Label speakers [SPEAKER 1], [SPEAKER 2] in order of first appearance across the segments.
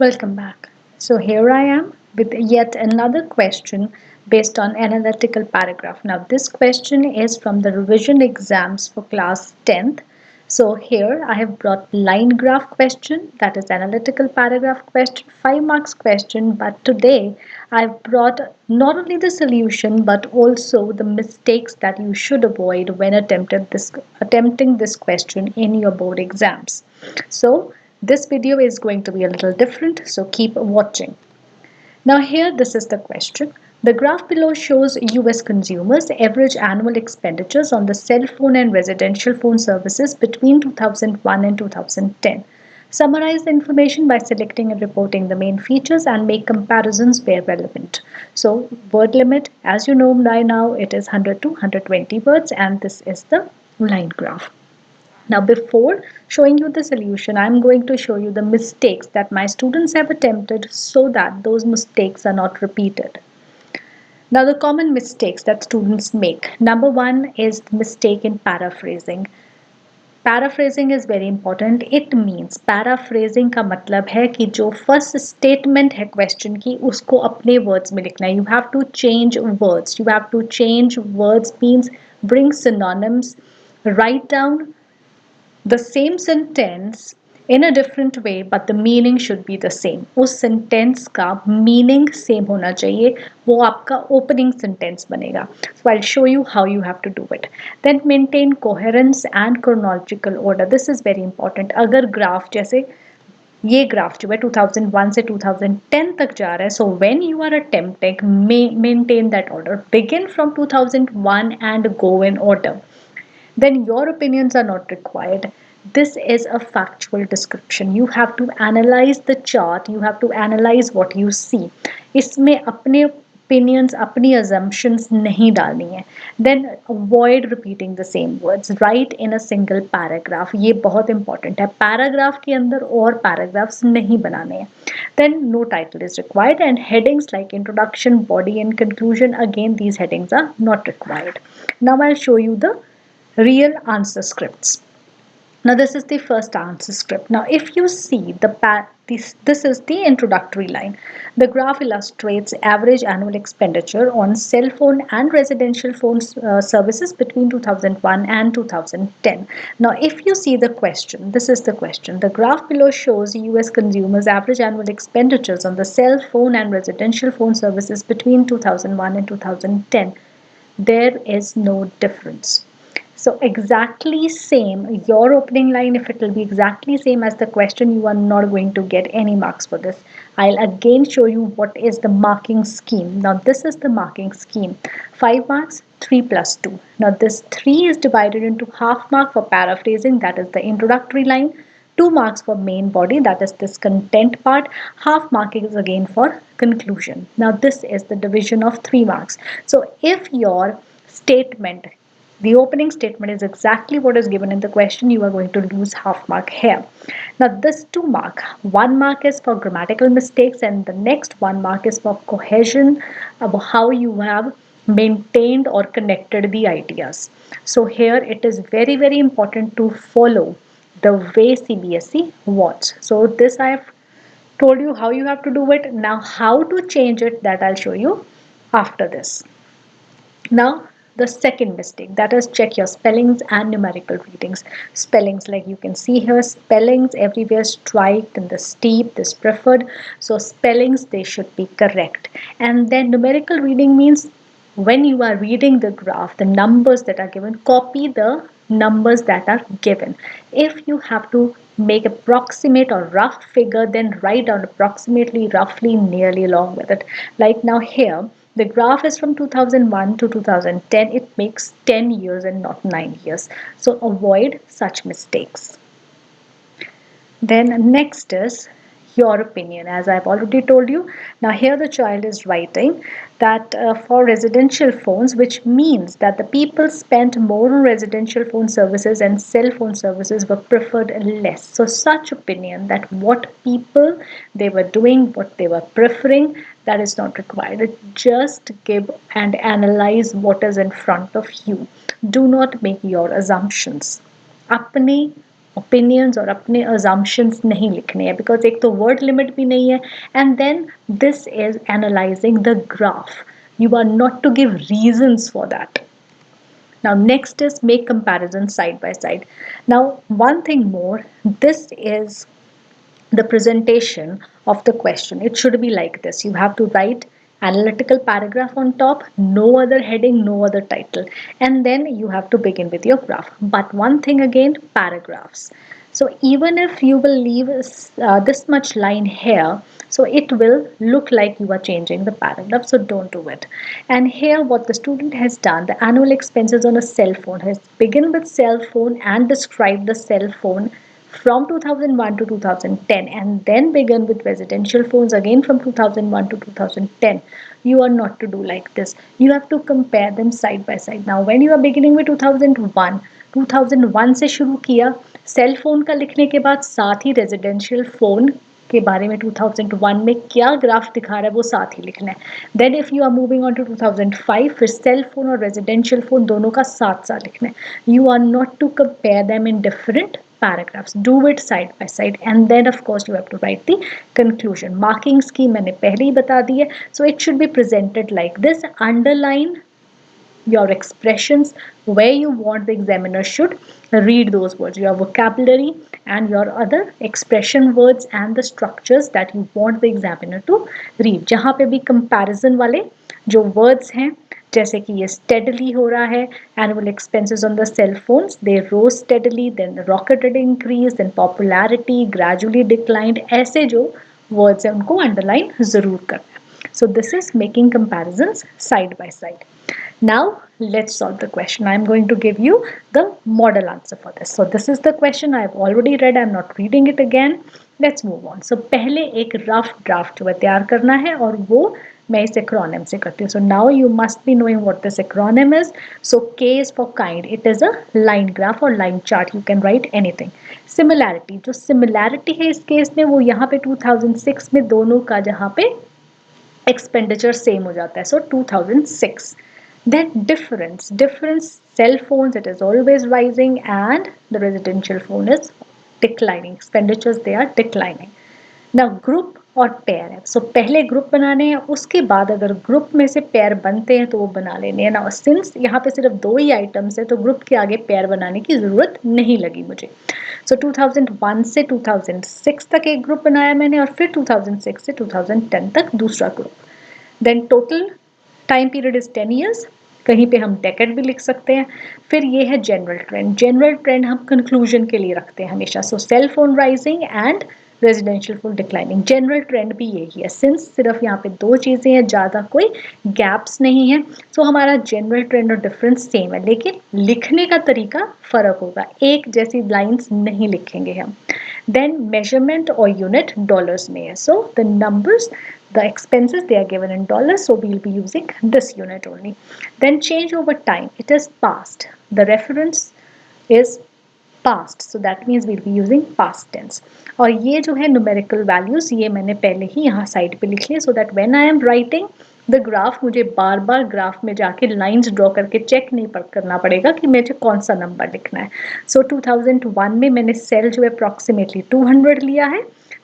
[SPEAKER 1] Welcome back. So here I am with yet another question based on analytical paragraph. Now this question is from the revision exams for class 10th. So here I have brought line graph question, that is analytical paragraph question, 5 marks question, but today I've brought not only the solution but also the mistakes that you should avoid when attempting this question in your board exams. So this video is going to be a little different, so keep watching. Now here this is the question. The graph below shows US consumers' average annual expenditures on the cell phone and residential phone services between 2001 and 2010. Summarize the information by selecting and reporting the main features and make comparisons where relevant. So word limit, as you know by now, it is 100 to 120 words, and this is the line graph. Now, before showing you the solution, I'm going to show you the mistakes that my students have attempted so that those mistakes are not repeated. Now, the common mistakes that students make. Number one is the mistake in paraphrasing. Paraphrasing is very important. It means paraphrasing का मतलब है कि जो first statement है question की उसको अपने words में लिखना है. You have to change words. You have to change words means bring synonyms. Write down the same sentence in a different way but the meaning should be the same. उस sentence का meaning same होना चाहिए, वो आपका opening sentence बनेगा. So I'll show you how you have to do it. Then maintain coherence and chronological order. This is very important. अगर graph जैसे ये ग्राफ जो है 2001 से 2010 तक जा रहा है, so when you are attempting maintain that order, begin from 2001 and go in order. Then your opinions are not required. This is a factual description. You have to analyze the chart, you have to analyze what you see. इसमें अपने opinions, अपनी assumptions नहीं डालनी है. Then avoid repeating the same words. Write in a single paragraph. ये बहुत important है. Paragraph के अंदर और paragraphs नहीं बनाने हैं. Then no title is required and headings like introduction, body and conclusion, again these headings are not required. Now I'll show you the real answer scripts. Now this is the first answer script. Now if you see this is the introductory line. The graph illustrates average annual expenditure on cell phone and residential phone services between 2001 and 2010. Now if you see the question, this is the question. The graph below shows US consumers' average annual expenditures on the cell phone and residential phone services between 2001 and 2010. There is no difference. So exactly same, your opening line, if it will be exactly same as the question, you are not going to get any marks for this. I'll again show you what is the marking scheme. Now this is the marking scheme. 5 marks, 3 plus 2. Now this 3 is divided into half mark for paraphrasing, that is the introductory line. 2 marks for main body, that is this content part. Half mark is again for conclusion. Now this is the division of 3 marks. So if your statement, the opening statement is exactly what is given in the question, you are going to lose half mark here. Now this 2 mark, 1 mark is for grammatical mistakes and the next 1 mark is for cohesion, about how you have maintained or connected the ideas. So here it is very, very important to follow the way CBSE wants. So this I have told you how you have to do it. Now how to change it, that I'll show you after this. Now the second mistake, that is check your spellings and numerical readings. Spellings, like you can see here, spellings everywhere strike and the steep, this preferred. So spellings, they should be correct. And then numerical reading means when you are reading the graph, the numbers that are given, copy the numbers that are given. If you have to make approximate or rough figure, then write down approximately, roughly, nearly along with it. Like now here, the graph is from 2001 to 2010. It makes 10 years and not 9 years. So avoid such mistakes. Then next is your opinion, as I've already told you. Now here the child is writing that for residential phones, which means that the people spent more on residential phone services and cell phone services were preferred less. So such opinion that what people they were doing, what they were preferring, that is not required. Just give and analyze what is in front of you. Do not make your assumptions. अपने opinions और अपने assumptions नहीं लिखने हैं, because एक तो word limit भी नहीं है, and then this is analysing the graph. You are not to give reasons for that. Now, next is make comparisons side by side. Now, one thing more, this is the presentation of the question. It should be like this. You have to write analytical paragraph on top, no other heading, no other title, and then you have to begin with your graph. But one thing again, paragraphs. So even if you will leave this much line here, so it will look like you are changing the paragraph, so don't do it. And here what the student has done, the annual expenses on a cell phone, has begin with cell phone and describe the cell phone from 2001 to 2010, and then begun with residential phones again from 2001 to 2010. You are not to do like this. You have to compare them side by side. Now when you are beginning with 2001 से शुरू किया cell phone का लिखने के बाद साथ ही residential phone के बारे में 2001 में क्या ग्राफ दिखा रहा है वो साथ ही लिखना है. Then if you are moving on to 2005 फिर सेल फोन और रेजिडेंशियल फोन दोनों का साथ साथ लिखना है. You are not to compare them in different paragraphs. Do it side by side, and then of course you have to write the conclusion. Marking scheme मैंने पहले ही बता दी है. So it should be presented like this. Underline your expressions where you want the examiner should read those words, your vocabulary and your other expression words and the structures that you want the examiner to read. जहाँ पे भी comparison वाले जो words हैं जैसे कि ये steadily हो रहा है, annual expenses on the cell phones, they rose steadily, then rocketed increase, then popularity gradually declined, ऐसे जो words हैं उनको underline ज़रूर करना. So this is making comparisons side by side. Now let's solve the question. I am going to give you the model answer for this. So this is the question I have already read. I am not reading it again. Let's move on. So पहले एक rough draft जो है तैयार करना है और वो मैं इस acronym से करती हूँ. So now you must be knowing what this acronym is. So K is for kind. It is a line graph or line chart. You can write anything. Similarity, जो similarity है इस केस में वो यहाँ पे 2006 में दोनों का जहाँ पे expenditure same हो जाता है. So 2006. Then difference, cell phones, it is always rising and the residential phone is declining. Expenditures, they are declining. Now group और पेयर है. सो पहले ग्रुप बनाने हैं, उसके बाद अगर ग्रुप में से पेयर बनते हैं तो वो बना लेने हैं. ना सिंस यहाँ पे सिर्फ दो ही आइटम्स है तो ग्रुप के आगे पेयर बनाने की ज़रूरत नहीं लगी मुझे. सो 2001 से 2006 तक एक ग्रुप बनाया मैंने और फिर 2006 से 2010 तक दूसरा ग्रुप. Then total time period is 10 years. कहीं पे हम डेकेड भी लिख सकते हैं. फिर ये है जनरल ट्रेंड. जनरल ट्रेंड हम कंक्लूजन के लिए रखते हैं हमेशा. So cell phone rising and residential phone declining. General trend भी यही है. सिंस सिर्फ यहाँ पे दो चीज़ें हैं, ज़्यादा कोई गैप्स नहीं है, सो हमारा जनरल ट्रेंड और डिफरेंस सेम है, लेकिन लिखने का तरीका फ़र्क होगा. एक जैसी लाइन्स नहीं लिखेंगे हम. Then measurement or unit dollars में है. So the numbers, the expenses, they are given in dollars, so we'll be using this unit only. Then change over time, it is past. The reference is past, so that means we'll be using past tense. और ये जो है numerical values ये मैंने पहले ही यहाँ side पे लिख लिए, so that when I am writing the graph मुझे बार बार ग्राफ में जाके लाइंस ड्रॉ करके चेक नहीं करना पड़ेगा कि मुझे कौन सा नंबर लिखना है. सो 2001 में मैंने सेल जो है अप्रॉक्सीमेटली 200 लिया है,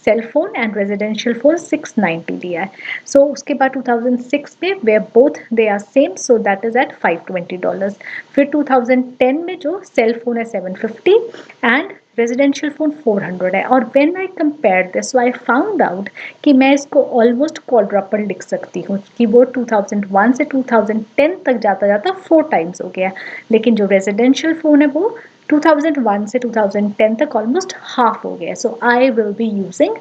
[SPEAKER 1] cell phone and residential phone 690 लिया है. सो उसके बाद 2006 में वे both they are same, so that is at $520. फिर 2010 में जो सेल फोन है 750 एंड रेजिडेंशियल फोन 400 है. और when I compare this so I found out कि मैं इसको ऑलमोस्ट क्वाड्रपल लिख सकती हूँ कि वो 2001 से 2010 तक जाता जाता 4 टाइम्स हो गया, लेकिन जो रेजिडेंशियल फोन है वो 2001 से 2010 तक ऑलमोस्ट हाफ हो गया. So I will be using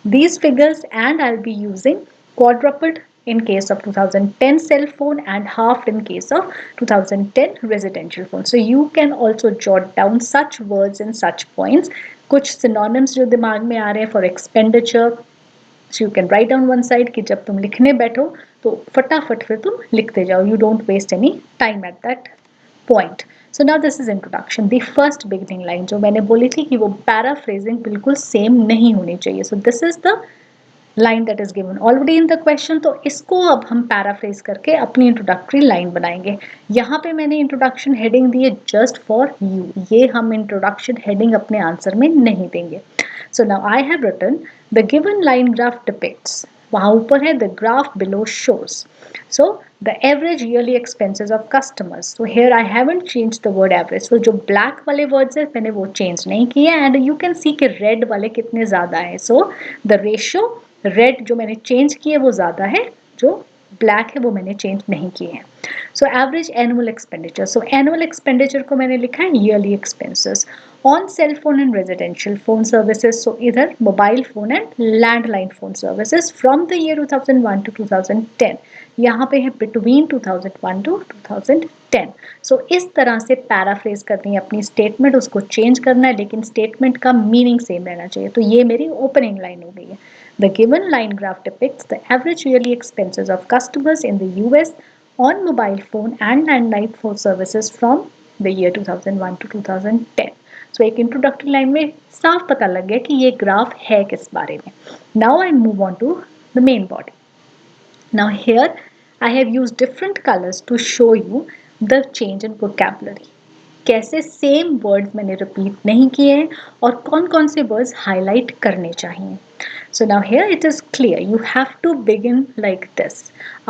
[SPEAKER 1] these figures and I'll be using quadrupled in case of 2010 cell phone and halved in case of 2010 residential phone. So you can also jot down such words and such points. कुछ synonyms जो दिमाग में आ रहे हैं for expenditure, so you can write down one side कि जब तुम लिखने बैठो तो फटाफट फिर तुम लिखते जाओ. You don't waste any time at that point. So now this is introduction. The first beginning line जो मैंने बोली थी कि वो paraphrasing बिल्कुल सेम नहीं होनी चाहिए. So this is the line that is given already in the question. तो इसको अब हम पैराफ्रेज करके अपनी इंट्रोडक्टरी लाइन बनाएंगे। यहाँ पे मैंने इंट्रोडक्शन हेडिंग दी है जस्ट फॉर यू, ये हम इंट्रोडक्शन हेडिंग अपने आंसर में नहीं देंगे। So now I have written the given line graph depicts, वहां ऊपर है the graph below shows so the average yearly expenses of customers. So here I haven't change the word average, so जो black वाले words है मैंने वो change नहीं किए एंड यू कैन सी के रेड वाले कितने ज्यादा है। सो द रेशियो रेड जो मैंने चेंज किए वो ज़्यादा है, जो ब्लैक है वो मैंने चेंज नहीं किए हैं। So average annual expenditure, so annual expenditure को मैंने लिखा है yearly expenses on cell phone and residential phone services. So इधर mobile phone and landline phone services from the year 2001 to 2010, यहाँ पे है बिटवीन 2001 टू 2010। सो इस तरह से पैराफ्रेज करनी है अपनी स्टेटमेंट, उसको चेंज करना है लेकिन स्टेटमेंट का मीनिंग सेम रहना चाहिए। तो ये मेरी ओपनिंग लाइन हो गई है। The given line graph depicts the average yearly expenses of customers in the US on mobile phone and landline phone services from the year 2001 to 2010. So एक introductory line में साफ पता लग गया कि ये ग्राफ है किस बारे में। Now I move on to the main body. Now here I have used different colors to show you the change in vocabulary. कैसे सेम वर्ड्स मैंने रिपीट नहीं किए हैं और कौन कौन से वर्ड्स हाईलाइट करने चाहिए। So now here it is clear, you have to begin like this.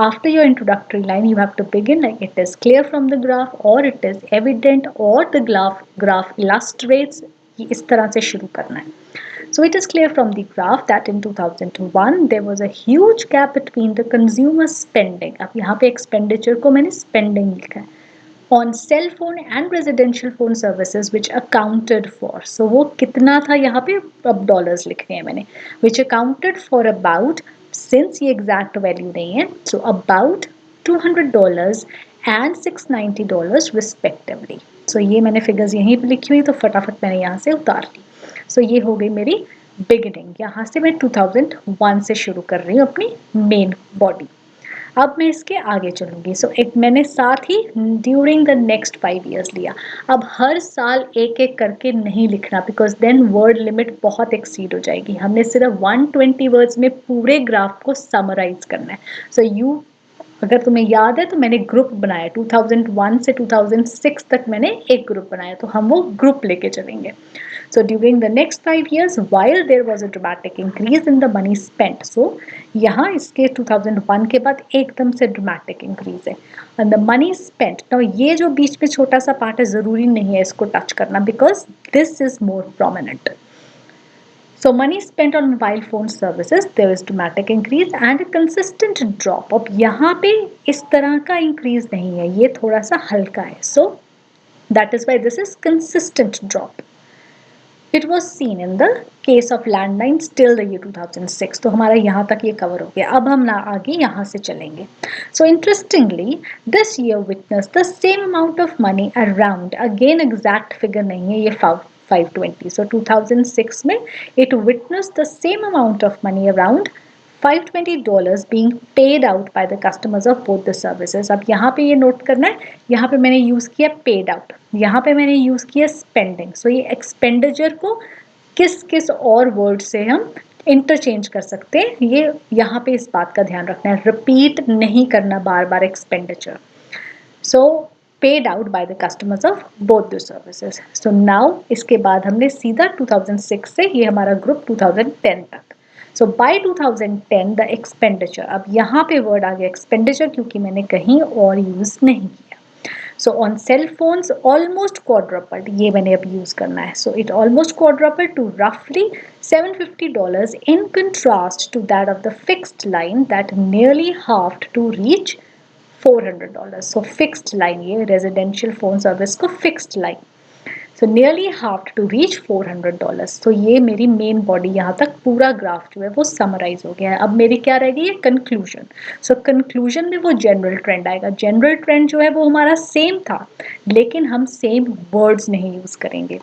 [SPEAKER 1] After your introductory line, you have to begin like it is clear from the graph or it is evident or the graph illustrates, इस तरह से शुरू करना है। So it is clear from the graph that in 2001 there was a huge gap between the consumer spending, अब यहाँ पे expenditure को मैंने spending लिखा है, on cell phone and residential phone services which accounted for, so वो कितना था यहाँ पे अब डॉलर्स लिखने हैं मैंने, which accounted for about, since ये exact value नहीं है, so about $200 and $690 respectively. so ये मैंने फिगर्स यहीं पे लिखी हुई तो फटाफट मैंने यहाँ से उतार ली। so ये हो गई मेरी बिगिनिंग, यहाँ से मैं 2001 से शुरू कर रही हूँ अपनी मेन बॉडी। अब मैं इसके आगे चलूंगी। सो एक मैंने साथ ही ड्यूरिंग द नेक्स्ट 5 ईयर्स लिया। अब हर साल एक एक करके नहीं लिखना बिकॉज देन वर्ड लिमिट बहुत एक्सीड हो जाएगी। हमने सिर्फ 120 वर्ड्स में पूरे ग्राफ को समराइज करना है। सो यू अगर तुम्हें याद है तो मैंने ग्रुप बनाया 2001 से 2006 तक मैंने एक ग्रुप बनाया, तो हम वो ग्रुप लेके चलेंगे। So during the next 5 years, while there was a dramatic increase in the money spent, so यहाँ इसके 2001 के बाद एकदम से dramatic increase है, and the money spent, now ये जो बीच में छोटा सा पार्ट है ज़रूरी नहीं है इसको टच करना because this is more prominent. So money spent on mobile phone services, there is dramatic increase and a consistent drop. अब यहाँ पे इस तरह का increase नहीं है, ये थोड़ा सा हल्का है, so that is why this is consistent drop. It was seen in the case of landlines till the year 2006. तो हमारा यहाँ तक ये कवर हो गया। अब हम ना आगे यहाँ से चलेंगे। So interestingly, this year witnessed the same amount of money around, again exact figure नहीं है ये 520. So 2006 में it witnessed the same amount of money around $520 being paid out by the customers of both the services. अब यहाँ पे ये note करना है, यहाँ पे मैंने यूज किया paid out, यहाँ पे मैंने यूज किया spending. So ये एक्सपेंडिचर को किस किस और वर्ड से हम इंटरचेंज कर सकते हैं, ये यहाँ पे इस बात का ध्यान रखना है, रिपीट नहीं करना बार बार expenditure. So paid out by the customers of both the services. So now इसके बाद हमने सीधा 2006 से ये हमारा ग्रुप 2010 तक। So by 2010 the expenditure, अब यहाँ पे वर्ड आ गया एक्सपेंडिचर क्योंकि मैंने कहीं और यूज नहीं किया। So on cell phones almost quadrupled, ये मैंने अब यूज करना है। So it almost quadrupled to roughly $750 in contrast to that of the fixed line that nearly halved to reach $400. So fixed line, ये residential phone service को fixed line. So nearly halved to reach $400. So ये मेरी main body, यहाँ तक पूरा graph जो है वो समराइज हो गया है। अब मेरी क्या रह गई है, कंक्लूजन। सो कंक्लूजन में वो जनरल ट्रेंड आएगा। जनरल ट्रेंड जो है वो हमारा सेम था लेकिन हम सेम वर्ड्स नहीं यूज करेंगे।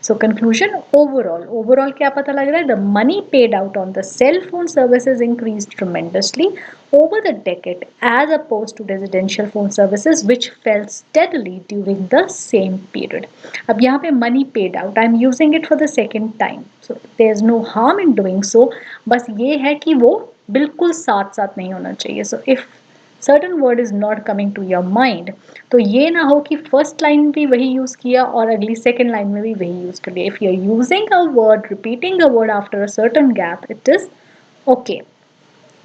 [SPEAKER 1] So conclusion, overall क्या पता लग रहा है? The money paid out on the cell phone services increased tremendously over the decade as opposed to residential phone services which fell steadily during the same period. अब यहाँ पे money paid out, I'm using it for the second time, so there's no harm in doing so. बस ये है कि वो बिल्कुल साथ साथ नहीं होना चाहिए. So if certain word is not coming to your mind, तो ये ना हो कि फर्स्ट लाइन भी वही यूज किया और अगली सेकेंड लाइन में भी वही यूज कर लिया. If you are using a word, repeating a word after a certain gap, it is okay.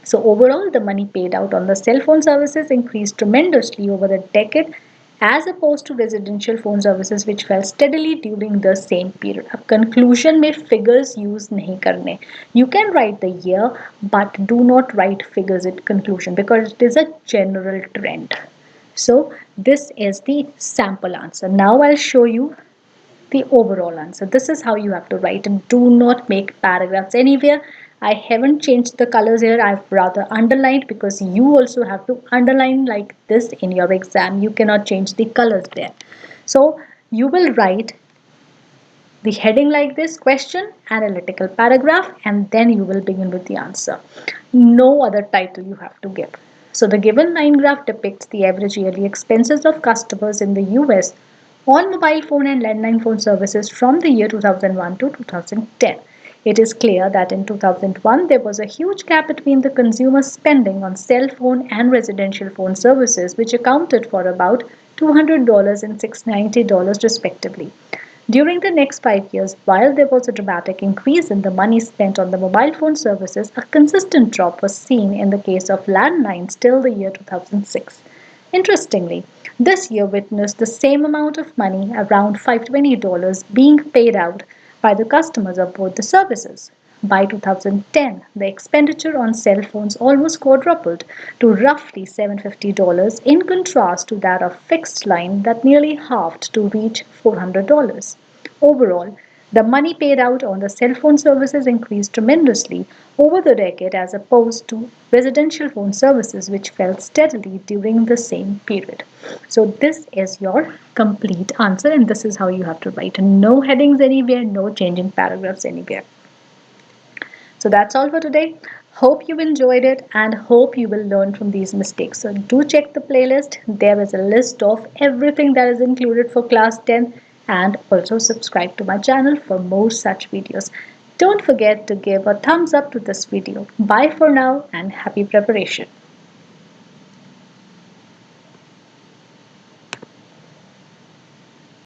[SPEAKER 1] So overall, the money paid out on the cell phone services increased tremendously over the decade as opposed to residential phone services which fell steadily during the same period. अब conclusion में figures use नहीं करने. You can write the year but do not write figures in conclusion because it is a general trend. So this is the sample answer. Now I'll show you the overall answer. This is how you have to write, and do not make paragraphs anywhere. I haven't changed the colors here, I've rather underlined because you also have to underline like this in your exam. You cannot change the colors there. So you will write the heading like this: question, analytical paragraph, and then you will begin with the answer. No other title you have to give. So the given line graph depicts the average yearly expenses of customers in the US on mobile phone and landline phone services from the year 2001 to 2010. It is clear that in 2001 there was a huge gap between the consumer spending on cell phone and residential phone services, which accounted for about $200 and $690 respectively. During the next 5 years, while there was a dramatic increase in the money spent on the mobile phone services, a consistent drop was seen in the case of landlines till the year 2006. Interestingly, this year witnessed the same amount of money, around $520, being paid out by the customers of both the services. By 2010, the expenditure on cell phones almost quadrupled to roughly $750 in contrast to that of fixed line that nearly halved to reach $400. Overall, the money paid out on the cell phone services increased tremendously over the decade as opposed to residential phone services which fell steadily during the same period. So this is your complete answer, and this is how you have to write. No headings anywhere, no changing paragraphs anywhere. So that's all for today. Hope you enjoyed it and hope you will learn from these mistakes. So do check the playlist. There is a list of everything that is included for class 10, and also subscribe to my channel for more such videos. Don't forget to give a thumbs up to this video. Bye for now and happy preparation.